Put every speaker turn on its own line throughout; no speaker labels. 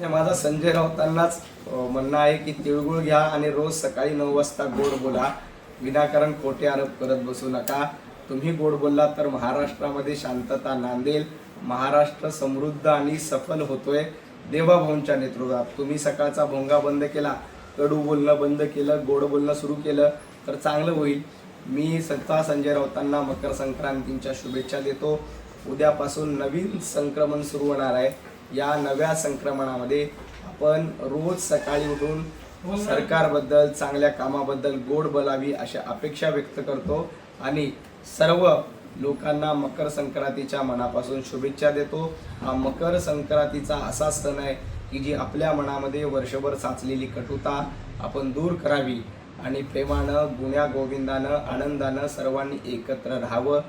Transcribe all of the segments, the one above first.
माझा संजय राऊतांनाच म्हणणं आहे की तिळगुळ घ्या आणि रोज सकाळी 9 वाजता गोड बोला. विनाकारण खोटे आरोप करत बसू नका. तुम्ही गोड बोलला तर महाराष्ट्रामध्ये शांतता नांदेल. महाराष्ट्र समृद्ध आणि सफल होतोय देवाभाऊंच्या नेतृत्वात. तुम्ही सकाळचा भोंगा बंद केला, कडू बोलणं बंद केलं, गोड बोलणं सुरू केलं तर चांगलं होईल. मी स्वतः संजय राऊतांना मकर संक्रांतीच्या शुभेच्छा देतो. उद्यापासून नवीन संक्रमण सुरू होणार आहे. या नव्या संक्रमणामध्ये आपण रोज सकाळी उठून सरकारबद्दल, चांगल्या कामाबद्दल गोड बोलावी अशा अपेक्षा व्यक्त करतो आणि सर्व लोकांना मकर संक्रांतीच्या मनापासून शुभेच्छा देतो. हा मकर संक्रांतीचा असा सण आहे की जी आपल्या मनामध्ये वर्षभर साचलेली कटुता आपण दूर करावी आणि प्रेमानं, गुण्या गोविंदानं, आनंदानं सर्वांनी एकत्र राहावं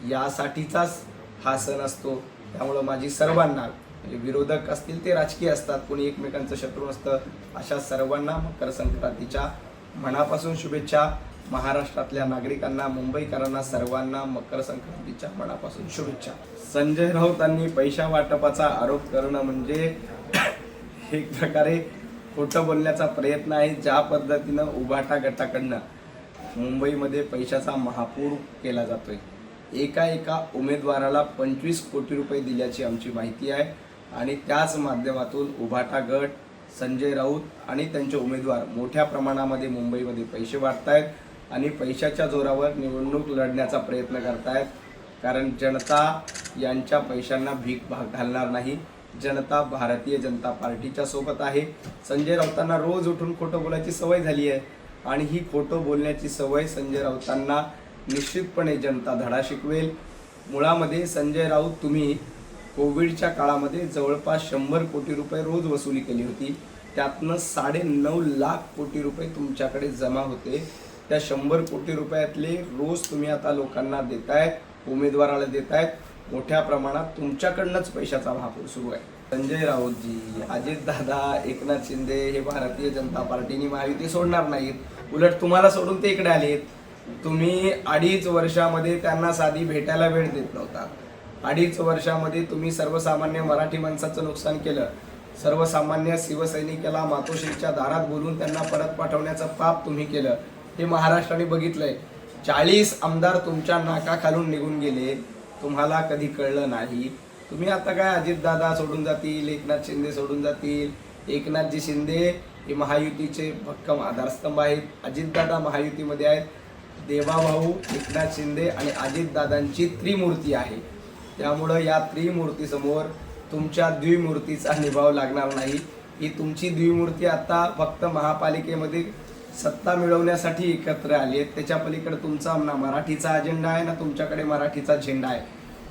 यासाठीचाच हा सण असतो. त्यामुळं माझी सर्वांना, म्हणजे विरोधक असतील ते राजकीय असतात, कोणी एकमेकांचं शत्रू असतं, अशा सर्वांना मकर संक्रांतीच्या मनापासून शुभेच्छा. महाराष्ट्रातल्या नागरिकांना, मुंबईकरांना सर्वांना मकर संक्रांतीच्या मनापासून शुभेच्छा. संजय राऊतांनी पैसा वाटपाचा आरोप करणं म्हणजे एक प्रकारे खोटं बोलण्याचा प्रयत्न आहे. ज्या पद्धतीनं उभाटा गटाकडनं मुंबईमध्ये पैशाचा महापूर केला जातोय, एका उमेदवाराला 25 कोटी रुपये दिल्याची आमची माहिती आहे आणि त्याच माध्यमातून उभाटा गट, संजय राऊत आणि त्यांचे उमेदवार मोठ्या प्रमाणामध्ये मुंबईमध्ये पैसे वाटतायत आणि पैशाच्या जोरावर निवडणूक लढण्याचा प्रयत्न करतायत. कारण जनता यांच्या पैशांना भीक घालणार नाही. जनता भारतीय जनता पार्टीच्या सोबत आहे. संजय राऊतांना रोज उठून खोटं बोलायची सवय झाली आहे आणि ही खोटं बोलण्याची सवय संजय राऊतांना निश्चितपणे जनता धडा शिकवेल. मुळामध्ये संजय राऊत, तुम्ही कोविडच्या काळामध्ये जवळपास 100 कोटी रुपये रोज वसुली केली होती. त्यातनं 9.5 लाख कोटी रुपये तुमच्याकडे जमा होते. त्या 100 कोटी रुपयातले रोज तुम्ही आता लोकांना देतायत, उमेदवाराला देतायत. मोठ्या प्रमाणात तुमच्याकडनंच पैशाचा महापूर सुरू आहे. संजय राऊतजी, अजितदादा, एकनाथ शिंदे हे भारतीय जनता पार्टीने महायुती सोडणार नाहीत. उलट तुम्हाला सोडून ते इकडे आलेत. तुम्ही 2.5 वर्षामध्ये त्यांना साधी भेटायला वेळ देत नव्हता. 2.5 वर्षामध्ये तुम्ही सर्वसामान्य मराठी माणसाचं नुकसान केलं. सर्वसामान्य शिवसैनिकाला मातोश्रीच्या दारात बोलून त्यांना परत पाठवण्याचं पाप तुम्ही केलं. हे महाराष्ट्राने बघितलंय. 40 आमदार तुमच्या नाकाखालून निघून गेले, तुम्हाला कधी कळलं नाही. तुम्ही आता काय अजितदादा सोडून जातील, एकनाथ शिंदे सोडून जातील. एकनाथजी शिंदे हे महायुतीचे भक्कम आधारस्तंभ आहेत. अजितदादा महायुतीमध्ये आहेत. देवाभाऊ, एकनाथ शिंदे आणि अजितदादांची त्रिमूर्ती आहे. त्यामुळं या त्रिमूर्तीसमोर तुमच्या द्विमूर्तीचा निभाव लागणार नाही. ही तुमची द्विमूर्ती आता फक्त महापालिकेमध्ये सत्ता मिळवण्यासाठी एकत्र आली आहेत. त्याच्या पलीकडे तुमचा ना मराठीचा अजेंडा आहे ना तुमच्याकडे मराठीचा झेंडा आहे.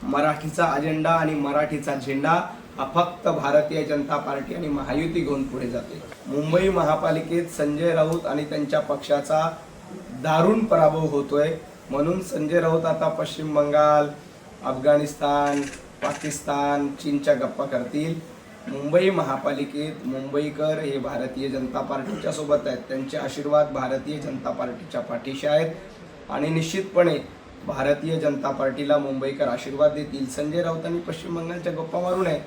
मराठीचा अजेंडा आणि मराठीचा झेंडा हा फक्त भारतीय जनता पार्टी आणि महायुती घेऊन पुढे जाते. मुंबई महापालिकेत संजय राऊत आणि त्यांच्या पक्षाचा दारुण पराभव होतोय. म्हणून संजय राऊत आता पश्चिम बंगाल, अफगाणिस्तान, पाकिस्तान, चीनच्या गप्पा करतील. मुंबई महापालिकेत मुंबईकर हे भारतीय जनता पार्टीच्या सोबत आहेत. त्यांचे आशीर्वाद भारतीय जनता पार्टीच्या पाठीशी आहेत आणि निश्चितपणे भारतीय जनता पार्टीला मुंबईकर आशीर्वाद देतील. संजय राऊतांनी पश्चिम बंगालच्या गप्पा मारू नये.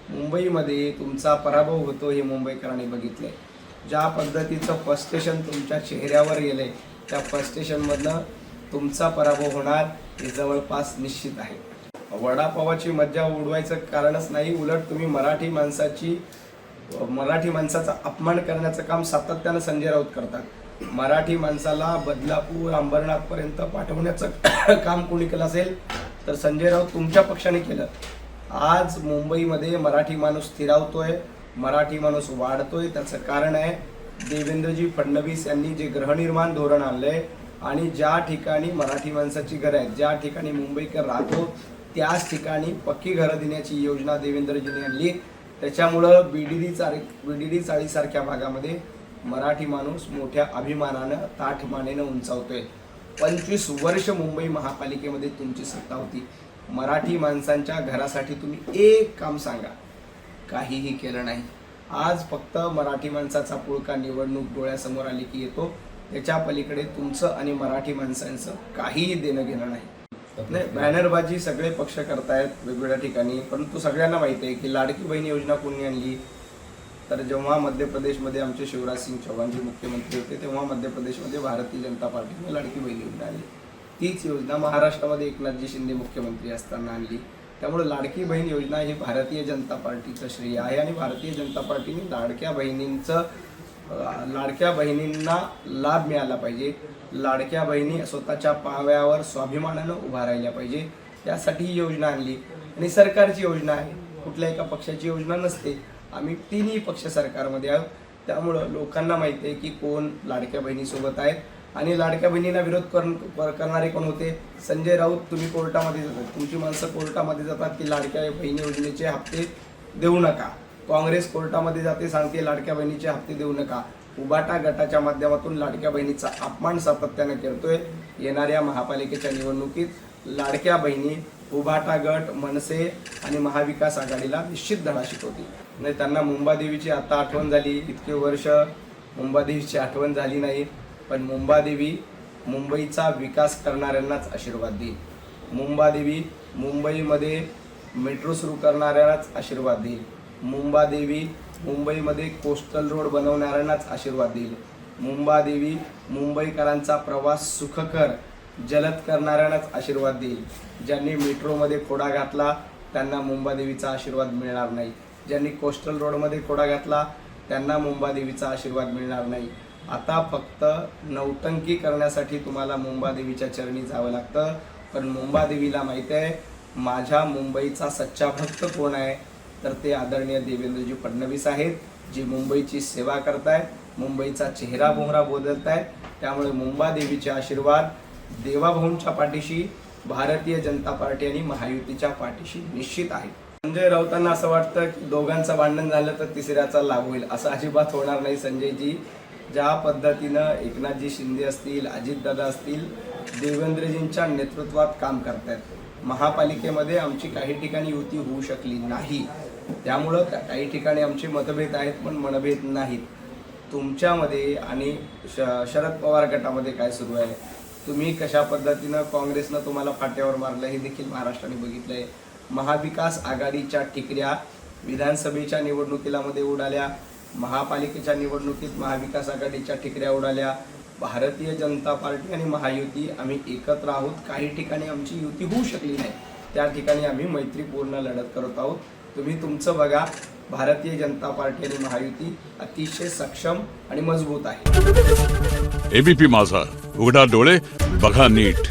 मुंबईमध्ये तुमचा पराभव होतो हे मुंबईकरांनी बघितलंय. ज्या पद्धतीचं फ्रस्ट्रेशन तुमच्या चेहऱ्यावर गेलंय, त्या फ्रस्ट्रेशनमधनं तुमचा पराभव होणार हे जवळपास निश्चित आहे. वडापावाची मज्जा उडवायचं कारणच नाही. उलट तुम्ही मराठी माणसाचा अपमान करण्याचं काम सातत्यानं संजय राऊत करतात. मराठी माणसाला बदलापूर, अंबरनाथपर्यंत पाठवण्याचं काम कोणी केलं असेल तर संजय राऊत तुमच्या पक्षाने केलं. आज मुंबईमध्ये मराठी माणूस स्थिरावतोय, मराठी माणूस वाढतोय. त्याचं कारण आहे देवेंद्रजी फडणवीस यांनी जे गृहनिर्माण धोरण आणलंय आणि ज्या ठिकाणी मराठी माणसाची घरं आहेत, ज्या ठिकाणी मुंबईकर राहतो त्याच ठिकाणी पक्की घरं देण्याची योजना देवेंद्रजींनी आणली. त्याच्यामुळं बीडीडी चाळीसारख्या भागामध्ये मराठी माणूस मोठ्या अभिमानानं, ताठमानेनं उंचावतोय. 25 वर्ष मुंबई महापालिकेमध्ये तुमची सत्ता होती. मराठी माणसांच्या घरासाठी तुम्ही एक काम सांगा, काहीही केलं नाही. आज फक्त मराठी माणसाचा पुळका निवडणूक डोळ्यासमोर आली की येतो. त्याच्या पलीकडे तुमचं आणि मराठी माणसांचं काहीही देणं घेणं नाही. बॅनरबाजी सगळे पक्ष करतायत वेगवेगळ्या ठिकाणी, परंतु सगळ्यांना माहिती आहे की लाडकी बहीण योजना कोणी आणली, तर जेव्हा मध्य प्रदेशमध्ये आमचे शिवराज सिंग चौहान जी मुख्यमंत्री होते तेव्हा मध्य प्रदेशमध्ये भारतीय जनता पार्टीने लाडकी बहीण योजना आणली. तीच योजना महाराष्ट्रामध्ये एकनाथजी शिंदे मुख्यमंत्री असताना आणली. त्यामुळे लाडकी बहीण योजना ही भारतीय जनता पार्टीचं श्रेय आहे आणि भारतीय जनता पार्टीने लाडक्या बहिणींना लाभ मिळाला पाहिजे. लाडक्या बहिणी स्वतःच्या पायावर स्वाभिमानानं उभा राहिल्या पाहिजे यासाठी ही योजना आणली. आणि सरकारची योजना आहे, कुठल्या एका पक्षाची योजना नसते. आम्ही तिन्ही पक्ष सरकारमध्ये आहोत, त्यामुळं लोकांना माहिती आहे की कोण लाडक्या बहिणीसोबत आहेत. आणि लाडक्या बहिणींना विरोध करणारे कोण होते? संजय राऊत, तुम्ही कोर्टामध्ये जातात, तुमची माणसं कोर्टामध्ये जातात की लाडक्या बहिणी योजनेचे हप्ते देऊ नका. काँग्रेस कोर्टामध्ये जाते, सांगते लाडक्या बहिणीचे हप्ते देऊ नका. उबाटा गटाच्या माध्यमातून लाडक्या बहिणीचा अपमान सातत्याने करतोय. येणाऱ्या महापालिकेच्या निवडणुकीत लाडक्या बहिणी उबाटा गट, मनसे आणि महाविकास आघाडीला निश्चित धडा शिकवतील. नाही, त्यांना मुंबादेवीची आता आठवण झाली. इतके वर्ष मुंबादेवीची आठवण झाली नाही, पण मुंबादेवी मुंबईचा विकास करणाऱ्यांनाच आशीर्वाद देईल. मुंबादेवी मुंबईमध्ये मेट्रो सुरू करणाऱ्यांनाच आशीर्वाद देईल. मुंबादेवी मुंबईमध्ये कोस्टल रोड बनवणाऱ्यांनाच आशीर्वाद देईल. मुंबादेवी मुंबईकरांचा प्रवास सुखकर, जलद करणाऱ्यांनाच आशीर्वाद देईल. ज्यांनी मेट्रोमध्ये खोडा घातला त्यांना मुंबादेवीचा आशीर्वाद मिळणार नाही. ज्यांनी कोस्टल रोडमध्ये खोडा घातला त्यांना मुंबादेवीचा आशीर्वाद मिळणार नाही. आता फक्त नौटंकी करण्यासाठी तुम्हाला मुंबादेवीच्या चरणी जावं लागतं. पण मुंबादेवीला माहिती आहे माझ्या मुंबईचा सच्चा भक्त कोण आहे, तर ते आदरणीय देवेंद्रजी फडणवीस आहेत, जी मुंबईची सेवा करतायत, मुंबईचा चेहरा बोहरा बदलतायत. त्यामुळे मुंबादेवीचे आशीर्वाद देवाभाऊंच्या पाठीशी, भारतीय जनता पार्टी आणि महायुतीच्या पाठीशी निश्चित आहे. संजय राऊतांना असं वाटतं की दोघांचं भांडण झालं तर तिसऱ्याचा लाभ होईल. असं अजिबात होणार नाही संजयजी. ज्या पद्धतीनं एकनाथजी शिंदे असतील, अजितदादा असतील, देवेंद्रजींच्या नेतृत्वात काम करतायत. महापालिकेमध्ये आमची काही ठिकाणी युती होऊ शकली नाही, त्यामुळं काही ठिकाणी आमचे मतभेद आहेत, पण मनभेद नाहीत. तुमच्यामध्ये आणि शरद पवार गटामध्ये काय सुरू आहे, तुम्ही कशा पद्धतीनं काँग्रेसनं तुम्हाला फाट्यावर मारलं हे देखील महाराष्ट्राने बघितलं आहे. महाविकास आघाडीच्या टिकऱ्या विधानसभेच्या निवडणुकीला मध्ये उडाल्या, महापालिकेच्या निवडणुकीत महाविकास आघाडीच्या टिकऱ्या उडाल्या. भारतीय जनता पार्टी आणि महायुती आम्ही एकत्र आहोत. काही ठिकाणी आमची युती होऊ शकली नाही, त्या ठिकाणी आम्ही मैत्रीपूर्ण लढत करत आहोत. तुम्ही तुमचं बघा, भारतीय जनता पार्टी आणि महायुती अतिशय सक्षम आणि मजबूत आहे.
एबीपी माझा, उघडा डोळे बघा नीट.